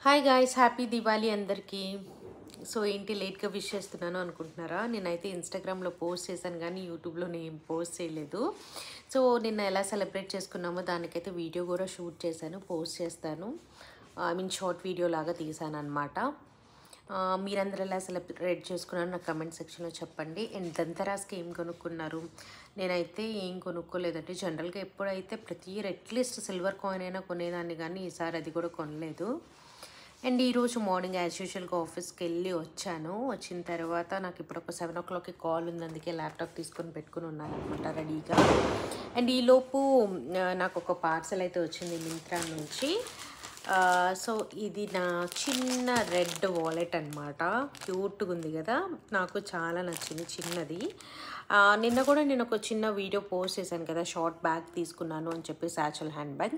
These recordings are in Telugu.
హాయ్ గాయ్స్, హ్యాపీ దివాళీ అందరికీ. సో ఏంటి లేట్గా విష్ చేస్తున్నాను అనుకుంటున్నారా? నేనైతే ఇన్స్టాగ్రామ్లో పోస్ట్ చేశాను కానీ యూట్యూబ్లో నేను పోస్ట్ చేయలేదు. సో నిన్న ఎలా సెలబ్రేట్ చేసుకున్నామో దానికైతే వీడియో కూడా షూట్ చేశాను, పోస్ట్ చేస్తాను. షార్ట్ వీడియో లాగా తీసాను అనమాట. మీరందరూ ఎలా సెలబ్రేట్ చేసుకున్నారో నాకు కమెంట్ సెక్షన్లో చెప్పండి. అండ్ దంతరాస్కి ఏం కొనుక్కున్నారు? నేనైతే ఏం కొనుక్కోలేదండి. జనరల్గా ఎప్పుడైతే ప్రతి ఇయర్ అట్లీస్ట్ సిల్వర్ కాయిన్ అయినా కొనేదాన్ని, కానీ ఈసారి అది కూడా కొనలేదు. అండ్ ఈరోజు మార్నింగ్ యాజ్ యూజువల్గా ఆఫీస్కి వెళ్ళి వచ్చాను. వచ్చిన తర్వాత నాకు ఇప్పుడు ఒక 7 o'clockకి కాల్ ఉంది, అందుకే ల్యాప్టాప్ తీసుకొని పెట్టుకుని ఉన్నాను అనమాట రెడీగా. అండ్ ఈలోపు నాకు ఒక పార్సల్ అయితే వచ్చింది మింత్రా నుంచి. సో ఇది నా చిన్న రెడ్ వాలెట్ అనమాట. క్యూట్గా ఉంది కదా, నాకు చాలా నచ్చింది, చిన్నది. నిన్న కూడా నేను ఒక చిన్న వీడియో పోస్ట్ చేశాను కదా, షార్ట్ బ్యాగ్ తీసుకున్నాను అని చెప్పి, శాచల్ హ్యాండ్ బ్యాగ్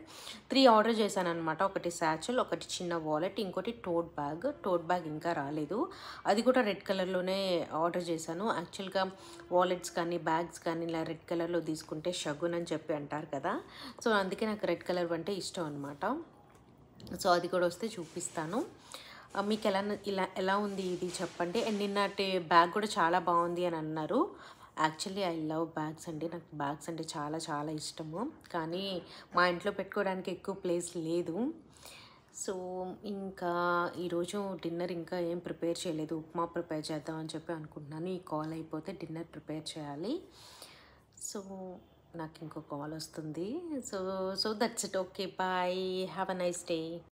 3 ఆర్డర్ చేశాను అనమాట. ఒకటి శాచల్, ఒకటి చిన్న వాలెట్, ఇంకోటి టోట్ బ్యాగ్. టోట్ బ్యాగ్ ఇంకా రాలేదు, అది కూడా రెడ్ కలర్లోనే ఆర్డర్ చేశాను. యాక్చువల్గా వాలెట్స్ కానీ బ్యాగ్స్ కానీ ఇలా రెడ్ కలర్లో తీసుకుంటే షగున్ అని చెప్పి అంటారు కదా, సో అందుకే నాకు రెడ్ కలర్ అంటే ఇష్టం అనమాట. సో అది కూడా వస్తే చూపిస్తాను. మీకు ఎలా ఉంది ఇది చెప్పండి. అండ్ నిన్నటి బ్యాగ్ కూడా చాలా బాగుంది అని అన్నారు. యాక్చువల్లీ ఐ లవ్ బ్యాగ్స్ అండి, నాకు బ్యాగ్స్ అంటే చాలా చాలా ఇష్టము, కానీ మా ఇంట్లో పెట్టుకోవడానికి ఎక్కువ ప్లేస్ లేదు. సో ఇంకా ఈరోజు డిన్నర్ ఇంకా ఏం ప్రిపేర్ చేయలేదు, ఉప్మా ప్రిపేర్ చేద్దామని చెప్పి అనుకుంటున్నాను. ఈ కాల్ అయిపోతే డిన్నర్ ప్రిపేర్ చేయాలి. సో నాకు ఇంకో కాల్ వస్తుంది. So that's it. Okay, bye, have a nice day.